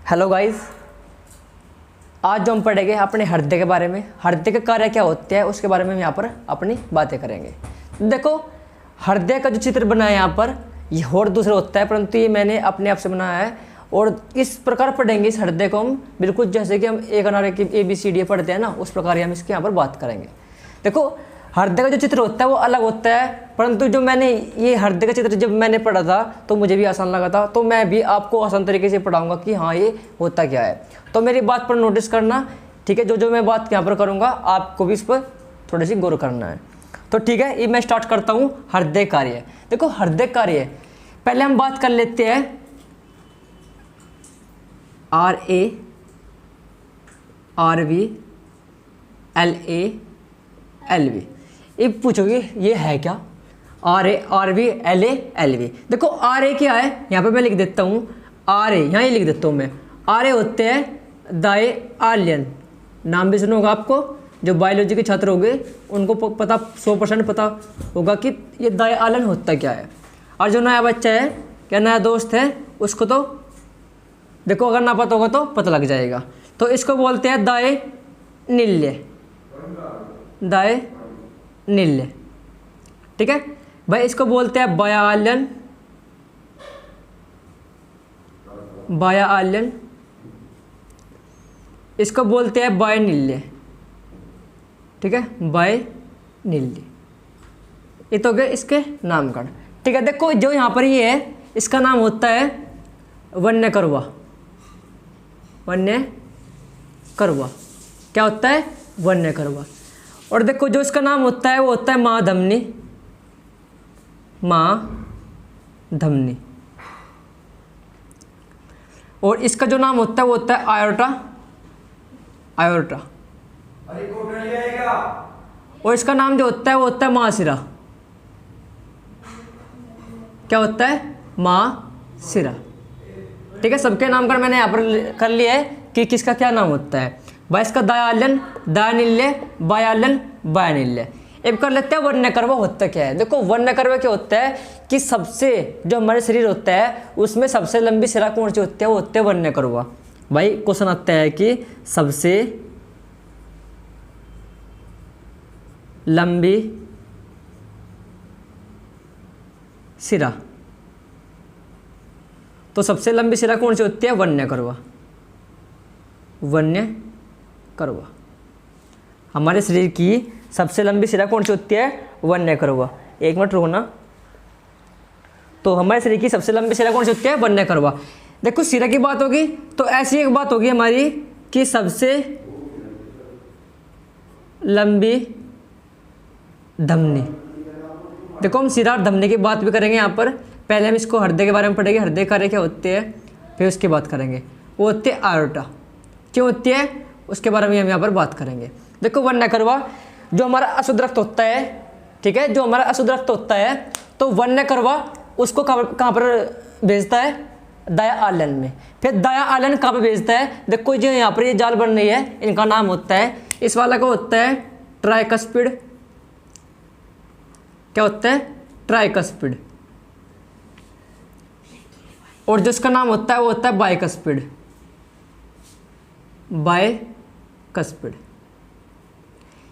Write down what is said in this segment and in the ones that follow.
Hello guys, आज जो हम पढ़ेंगे अपने हृदय के बारे में। हृदय के कार्य क्या होते हैं उसके बारे में हम यहाँ पर अपनी बातें करेंगे। देखो, हृदय का जो चित्र बना है यहाँ पर ये और दूसरा होता है, परंतु ये मैंने अपने आप से बनाया है और इस प्रकार पढ़ेंगे इस हृदय को हम, बिल्कुल जैसे कि हम एक अनार की ABCD पढ़ते हैं ना, उस प्रकार हम इसके यहाँ पर बात करेंगे। देखो, हृदय का जो चित्र होता है वो अलग होता है, परंतु जो मैंने ये हृदय का चित्र जब मैंने पढ़ा था तो मुझे भी आसान लगा था, तो मैं भी आपको आसान तरीके से पढ़ाऊंगा कि हाँ ये होता क्या है। तो मेरी बात पर नोटिस करना, ठीक है। जो मैं बात यहाँ पर करूँगा आपको भी इस पर थोड़ी सी गौर करना है। तो ठीक है, ये मैं स्टार्ट करता हूँ हृदय कार्य। देखो, हृदय कार्य पहले हम बात कर लेते हैं RA RV LA LV। ये पूछोगे ये है क्या, RA RV LA LV। देखो, RA क्या है, यहाँ पे मैं लिख देता हूँ RA, यहाँ ये लिख देता हूँ मैं। RA होते हैं दाए आल्यन। नाम भी सुना होगा आपको, जो बायोलॉजी के छात्र होंगे उनको पता 100% पता होगा कि ये दाए आल्यन होता क्या है। और जो नया बच्चा है क्या नया दोस्त है उसको तो देखो, अगर ना पता होगा तो पता लग जाएगा। तो इसको बोलते हैं दाए नील्य, दाए नील्य, ठीक है भाई। इसको बोलते हैं बाया आल्यन, बाया आल्यन। इसको बोलते हैं बाय नील्य, ठीक है, बाय नील्य। ये तो गए इसके नामकरण, ठीक है। देखो, जो यहाँ पर ये है इसका नाम होता है वन्य करवा, वन्य करवा। क्या होता है, वन्य करवा। और देखो, जो इसका नाम होता है वो होता है महाधमनी, महाधमनी। और इसका जो नाम होता है वो होता है आयोर्टा, आयोर्टा। और इसका नाम जो होता है वो होता है महाशिरा। क्या होता है, महाशिरा, ठीक है। सबके नामकरण मैंने यहाँ पर कर लिया है कि किसका क्या नाम होता है। भाई इसका दायाल्यन, दायानिल्य, बायाल्यन, बायानिल्य। अब कर लेते हैं वन्य करवा होता क्या है। देखो, वन्य करवा क्या होता है कि सबसे जो हमारे शरीर होता है उसमें सबसे लंबी शिरा कौन सी होती है, वो होते हैं वन्य करवा। भाई क्वेश्चन आता है कि सबसे लंबी शिरा, तो सबसे लंबी शिरा कौन सी होती है, वन्य करवा, वन्य करवा। हमारे शरीर की सबसे लंबी शिरा कौन सी होती है, वन्य करवा। एक मिनट रुको ना। तो हमारे शरीर की सबसे लंबी शिरा कौन सी होती है, वन्य करवा। देखो, शिरा की बात होगी तो ऐसी एक बात होगी हमारी कि सबसे लंबी धमनी। देखो, हम शिरा और धमनी की बात भी करेंगे यहाँ पर। पहले हम इसको हृदय के बारे में पढ़ेंगे, हृदय कार्य क्या होते हैं, फिर उसकी बात करेंगे। वो होती है आयोर्टा। क्यों होती है उसके बारे में हम यहाँ पर बात करेंगे। देखो, वन्य करवा जो हमारा अशुद्ध रक्त होता है, ठीक है, जो हमारा अशुद्ध रक्त होता है, तो वन्य करवा उसको कहाँ पर भेजता है, दाया आल्यन में। फिर दाया आल्यन कहाँ पर भेजता है, देखो जो यहाँ पर ये जाल बन रही है इनका नाम होता है, इस वाला का होता है ट्राइकस्पिड। क्या होता है, ट्राइकस्पिड। और जिसका नाम होता है वो होता है बाइकस्पिड, बाइकस्पिड।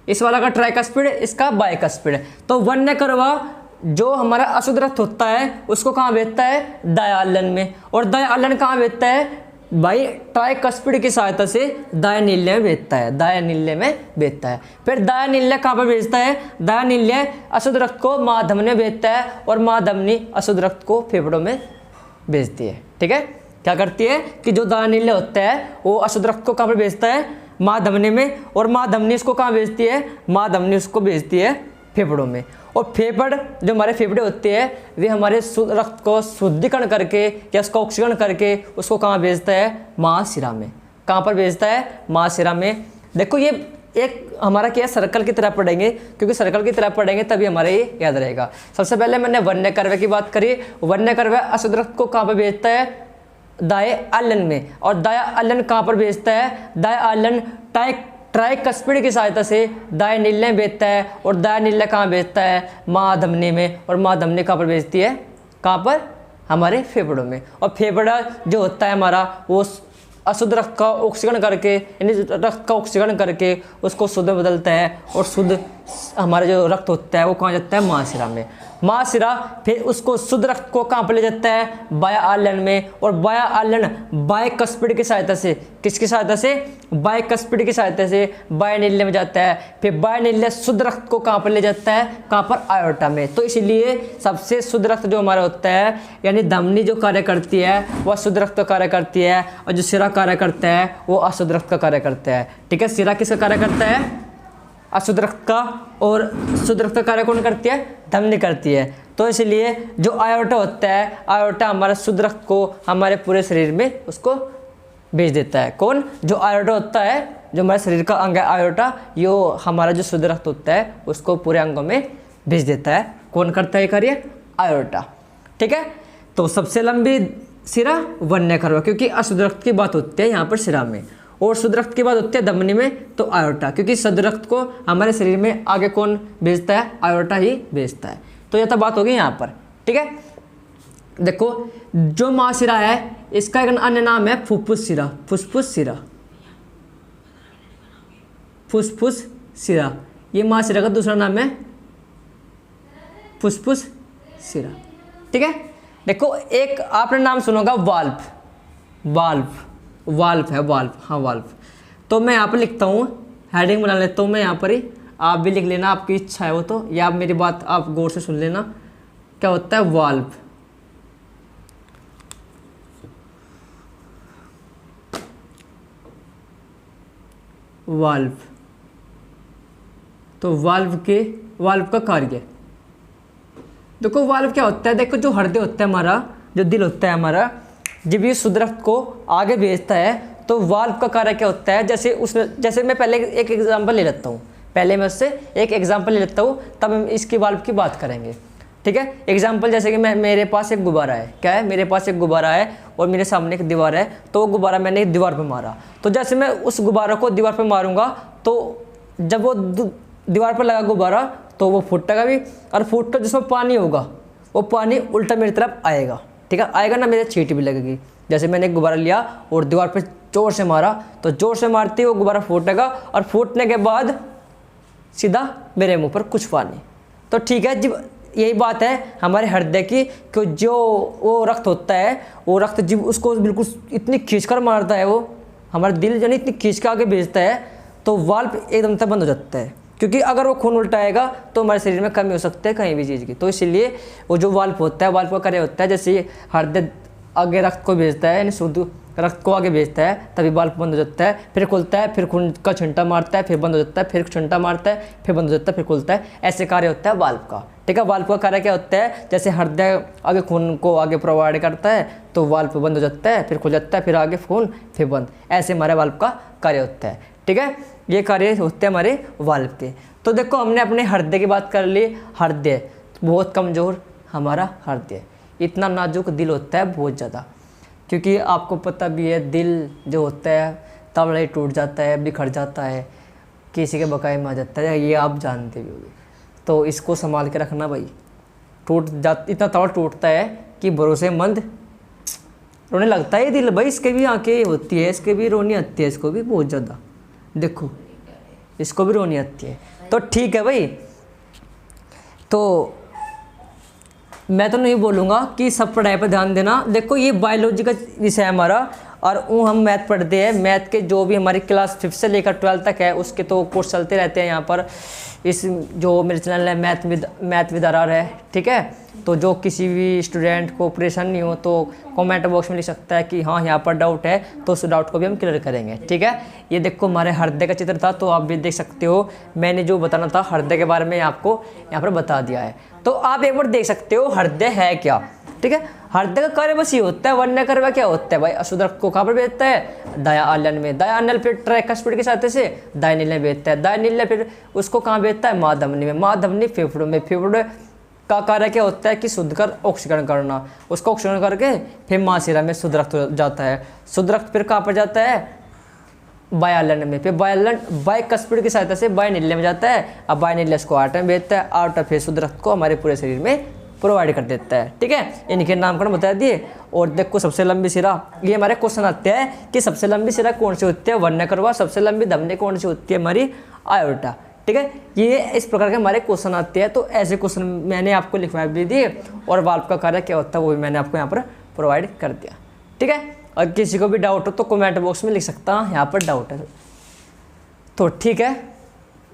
इस वाला का ट्राइकस्पिड, इसका बाइकस्पिड। तो वन्य करवा जो हमारा अशुद्ध रक्त होता है उसको कहाँ भेजता है, दायाल्यन में। और दायाल्यन कहाँ भेजता है भाई, ट्राइकस्पिड की सहायता से दायानिल्य में भेजता है, दायानिल्य में भेजता है। फिर दायानिल्य कहाँ पर भेजता है, दायानिल्य अशुद्ध रक्त को महाधमनी में भेजता है और महाधमनी अशुद्ध रक्त को फेफड़ों में भेजती है, ठीक है। क्या करती है कि जो दायानिल्य होता है वो अशुद्ध रक्त को कहाँ पर भेजता है, महाधमनी में। और महाधमनी इसको कहाँ भेजती है, महाधमनी उसको भेजती है फेफड़ों में। और फेफड़ जो हमारे फेफड़े होते हैं वे हमारे रक्त को शुद्धिकरण करके या उसका ऑक्सीकरण करके उसको कहाँ भेजता है, महाशिरा में। कहाँ पर भेजता है, महाशिरा में। देखो, ये एक हमारा क्या सर्कल की तरह पढ़ेंगे, क्योंकि सर्कल की तरह पढ़ेंगे तभी हमारे ये याद रहेगा। सबसे पहले मैंने वन्य करवा की बात करी। वन्य करवा अशुद्ध रक्त को कहाँ पर भेजता है, दाए आल्यन में। और दाया आल्यन कहाँ पर भेजता है, दाया आल्यन ट्राइकस्पिड की सहायता से दायानिल्य में भेजता है। और दायानिल्य कहाँ भेजता है, महाधमनी में। और महाधमनी कहाँ पर भेजती है, कहाँ पर, हमारे फेफड़ों में। और फेफड़ा जो होता है हमारा वो अशुद्ध रक्त का ऑक्सीकरण करके, यानी रक्त का ऑक्सीकरण करके उसको शुद्ध में बदलता है, और शुद्ध हमारा जो रक्त होता है वो कहाँ जाता है, महाशिरा में। महाशिरा फिर उसको शुद्ध रक्त को कहाँ पर ले जाता है, बाह्य आल्लन में, और बाह्य आल्लन बाह्यकस्पिड की सहायता से, किसकी सहायता से, बाह्यकस्पिड की सहायता से बाह्यनील्य में जाता है। फिर बाह्यनील्य शुद्ध रक्त को कहाँ पर ले जाता है, कहाँ पर, आयोटा में। तो इसलिए सबसे शुद्ध रक्त जो हमारा होता है, यानी धमनी जो कार्य करती है वह शुद्ध रक्त का कार्य करती है, और जो सिरा कार्य करता है वो अशुद्ध रक्त का कार्य करता है। ठीक है, सिरा किसका कार्य करता है, अशुद्ध रक्त का, और शुद्ध रक्त का कार्य कौन करती है, धमनी करती है। तो इसलिए जो आयोटा होता है, आयोटा हमारा शुद्ध रक्त को हमारे पूरे शरीर में उसको भेज देता है। कौन, जो आयोटा होता है, जो हमारे शरीर का अंग है आयोटा, यो हमारा जो शुद्ध रक्त होता है उसको पूरे अंगों में भेज देता है। कौन करता है ये कार्य, आयोटा। ठीक है, तो सबसे लंबी सिरा वन्यकर्वा, क्योंकि अशुद्ध रक्त की बात होती है यहाँ पर सिरा में, और शुद्ध रक्त की बात होती है धमनी में, तो आयोटा, क्योंकि शुद्ध रक्त को हमारे शरीर में आगे कौन भेजता है, आयोटा ही भेजता है। तो यह तो बात होगी यहाँ पर। ठीक है, देखो जो महाशिरा है इसका एक अन्य नाम है फुफ्फुस शिरा, फुसफुस शिरा, फुसफुस शिरा, ये महाशिरा का दूसरा नाम है फुसफुस शिरा। ठीक है, देखो एक आपने नाम सुनोगा वाल्व, वाल्व है, वाल्व, हाँ वाल्व। तो मैं यहाँ पर लिखता हूँ, हेडिंग बना लेता हूँ मैं यहाँ पर ही, आप भी लिख लेना, आपकी इच्छा है वो तो, या आप मेरी बात आप गौर से सुन लेना। क्या होता है वाल्व, वाल्व, तो वाल्व का कार्य, देखो वाल्व क्या होता है, देखो जो हृदय होता है हमारा, जो दिल होता है हमारा, जब ये शुद्ध रक्त को आगे भेजता है तो वाल्व का कार्य क्या होता है, जैसे मैं पहले एक एग्जांपल ले लेता हूँ, पहले मैं उससे एक एग्जांपल ले लेता हूँ, तब हम इसकी वाल्व की बात करेंगे। ठीक है, एग्जांपल जैसे कि मेरे पास एक गुब्बारा है, क्या है, मेरे पास एक गुब्बारा है और मेरे सामने एक दीवार है, तो वो गुब्बारा मैंने दीवार पर मारा, तो जैसे मैं उस गुब्बारा को दीवार पर मारूंगा तो जब वो दीवार पर लगा गुब्बारा तो वो फूटेगा भी, और फूट कर जिसमें पानी होगा वो पानी उल्टा मेरी तरफ आएगा। ठीक है, आएगा ना, मेरे छींट भी लगेगी। जैसे मैंने एक गुब्बारा लिया और दीवार पर जोर से मारा, तो जोर से मारते ही वो गुब्बारा फूटेगा, और फूटने के बाद सीधा मेरे मुंह पर कुछ पानी। तो ठीक है, जब यही बात है हमारे हृदय की, कि जो वो रक्त होता है, वो रक्त जब उसको बिल्कुल इतनी खींचकर मारता है, वो हमारा दिल यानी इतनी खींच के आगे भेजता है, तो वाल्व एकदम से बंद हो जाता है, क्योंकि अगर वो खून उल्टा आएगा तो हमारे शरीर में कमी हो सकती है कहीं भी चीज़ की। तो इसलिए वो जो वाल्व होता है, वाल्व का कार्य होता है, जैसे हृदय आगे रक्त को भेजता है, यानी शुद्ध रक्त को आगे भेजता है, तभी वाल्व बंद हो जाता है, फिर खुलता है, फिर खून का छंटा मारता है, फिर बंद हो जाता है, फिर छंटा मारता है, फिर बंद हो जाता है, फिर खुलता है। ऐसे कार्य होता है वाल्व का। ठीक है, वाल्व का कार्य क्या होता है, जैसे हृदय आगे खून को आगे प्रोवाइड करता है तो वाल्व बंद हो जाता है, फिर खुल जाता है, फिर आगे खून, फिर बंद, ऐसे हमारे वाल्व का कार्य होता है। ठीक है, ये कार्य होते हैं हमारे वाल्व के। तो देखो हमने अपने हृदय की बात कर ली, हृदय बहुत कमज़ोर हमारा हृदय, इतना नाजुक दिल होता है बहुत ज़्यादा, क्योंकि आपको पता भी है दिल जो होता है तवड़ा टूट जाता है, बिखर जाता है, किसी के बकाए में आ जाता है, ये आप जानते भी होंगे। तो इसको संभाल के रखना भाई, इतना तवड़ा टूटता है कि भरोसेमंद रोने लगता है दिल भाई, इसके भी आंखें होती है, इसके भी रोनी आती है, इसको भी बहुत ज़्यादा, देखो इसको भी रोनी आती है। तो ठीक है भाई, तो मैं तो नहीं बोलूँगा कि सब पढ़ाई पर ध्यान देना। देखो ये बायोलॉजी का विषय है हमारा, और वो हम मैथ पढ़ते हैं, मैथ के जो भी हमारी क्लास 5 से लेकर 12 तक है उसके तो कोर्स चलते रहते हैं यहाँ पर। इस जो मेरे चैनल है मैथ विद आर है, ठीक है, तो जो किसी भी स्टूडेंट को परेशान नहीं हो तो कमेंट बॉक्स में लिख सकता है कि हाँ यहाँ पर डाउट है, तो उस डाउट को भी हम क्लियर करेंगे। ठीक है, ये देखो हमारे हृदय का चित्र था, तो आप भी देख सकते हो, मैंने जो बताना था हृदय के बारे में आपको यहाँ पर बता दिया है, तो आप एक बार देख सकते हो हृदय है क्या। ठीक है, हृदय का कार्य बस ये होता है, वन्य कार्य क्या होता है भाई, अशुद्ध रक्त को कहाँ पर भेजता है, दाया आल्लन में, दाया आल्लन फिर ट्राइकस्पिड के साथ से दायानील्य में भेजता है, दायानील्य फिर उसको कहाँ भेजता है, महाधमनी में, महाधमनी फेफड़ों में, फेफड़े का कार्य क्या होता है कि शुद्ध कर ऑक्सीकरण करना, उसका ऑक्सीकरण करके फिर महाशिरा में शुद्ध रक्त जाता है, शुद्ध रक्त फिर कहाँ पर जाता है, बाह्याल्लन में, फिर बाह्यकस्पिड की सहायता से बाह्यनील्य में जाता है, अब बाह्यनील्य इसको आर्टर में भेजता है, आर्टर फिर शुद्ध रक्त को हमारे पूरे शरीर में प्रोवाइड कर देता है। ठीक है, इनके नामकरण बता दिए। और देखो सबसे लंबी सिरा, ये हमारे क्वेश्चन आते हैं कि सबसे लंबी सिरा कौन सी होती है, वर्णक्रवा। सबसे लंबी धमनी कौन सी होती है, हमारी आयोटा। ठीक है, ये इस प्रकार के हमारे क्वेश्चन आते हैं। तो ऐसे क्वेश्चन मैंने आपको लिखवा भी दिए और वाल्व का कार्य क्या होता है वो भी मैंने आपको यहाँ पर प्रोवाइड कर दिया। ठीक है, और किसी को भी डाउट हो तो कमेंट बॉक्स में लिख सकता हूँ, यहाँ पर डाउट है तो। ठीक है,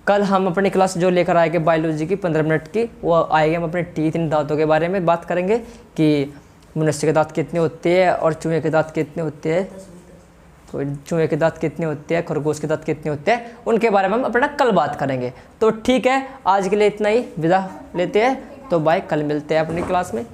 कल हम अपनी क्लास जो लेकर आएंगे बायोलॉजी की 15 मिनट की, वो आएंगे हम अपने टीथ इन दांतों के बारे में बात करेंगे कि मनुष्य के दांत कितने होते हैं और चूहे के दांत कितने होते हैं, तो चूहे के दांत कितने होते हैं, खरगोश के दांत कितने होते हैं, उनके बारे में हम अपना कल बात करेंगे। तो ठीक है, आज के लिए इतना ही, विदा लेते हैं। तो बाय, कल मिलते हैं अपनी क्लास में।